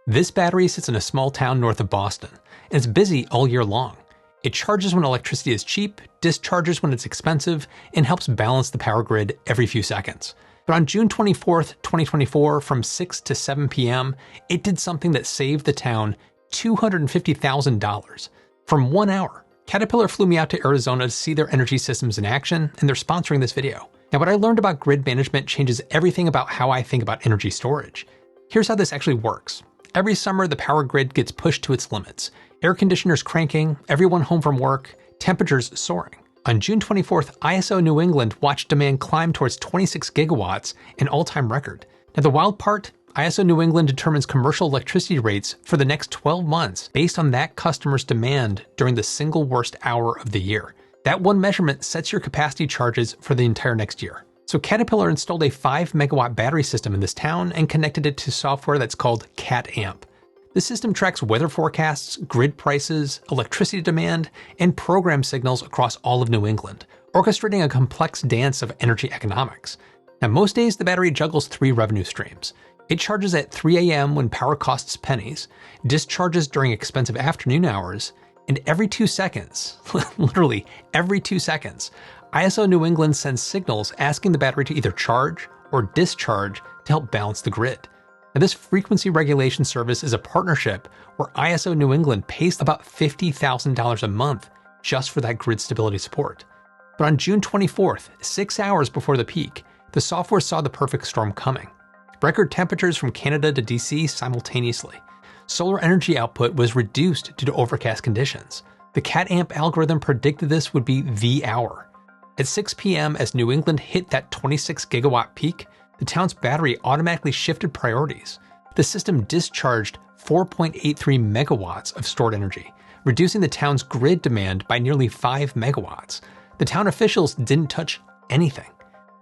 This battery sits in a small town north of Boston, and it's busy all year long. It charges when electricity is cheap, discharges when it's expensive, and helps balance the power grid every few seconds. But on June 24th, 2024, from 6 to 7 p.m., it did something that saved the town $250,000. From 1 hour, Caterpillar flew me out to Arizona to see their energy systems in action, and they're sponsoring this video. Now, what I learned about grid management changes everything about how I think about energy storage. Here's how this actually works. Every summer, the power grid gets pushed to its limits. Air conditioners cranking, everyone home from work, temperatures soaring. On June 24th, ISO New England watched demand climb towards 26 gigawatts, an all-time record. Now, the wild part, ISO New England determines commercial electricity rates for the next 12 months based on that customer's demand during the single worst hour of the year. That one measurement sets your capacity charges for the entire next year. So Caterpillar installed a 5 megawatt battery system in this town and connected it to software that's called CatAmp. The system tracks weather forecasts, grid prices, electricity demand, and program signals across all of New England, orchestrating a complex dance of energy economics. Now, most days the battery juggles 3 revenue streams. It charges at 3 a.m. when power costs pennies, discharges during expensive afternoon hours, and every 2 seconds, literally every 2 seconds, ISO New England sends signals asking the battery to either charge or discharge to help balance the grid. Now, this frequency regulation service is a partnership where ISO New England pays about $50,000 a month just for that grid stability support. But on June 24th, 6 hours before the peak, the software saw the perfect storm coming. Record temperatures from Canada to DC simultaneously. Solar energy output was reduced due to overcast conditions. The CatAmp algorithm predicted this would be the hour. At 6 p.m., as New England hit that 26 gigawatt peak, the town's battery automatically shifted priorities. The system discharged 4.83 megawatts of stored energy, reducing the town's grid demand by nearly 5 megawatts. The town officials didn't touch anything.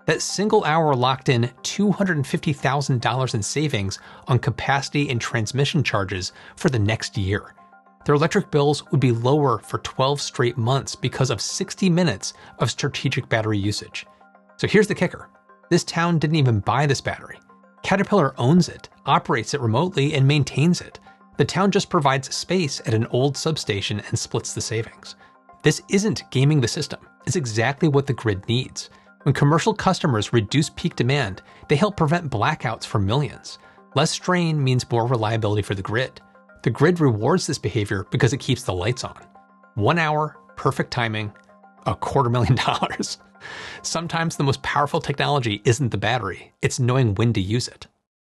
That single hour locked in $250,000 in savings on capacity and transmission charges for the next year. Their electric bills would be lower for 12 straight months because of 60 minutes of strategic battery usage. So here's the kicker. This town didn't even buy this battery. Caterpillar owns it, operates it remotely, and maintains it. The town just provides space at an old substation and splits the savings. This isn't gaming the system. It's exactly what the grid needs. When commercial customers reduce peak demand, they help prevent blackouts for millions. Less strain means more reliability for the grid. The grid rewards this behavior because it keeps the lights on. 1 hour, perfect timing, $250,000. Sometimes the most powerful technology isn't the battery, it's knowing when to use it.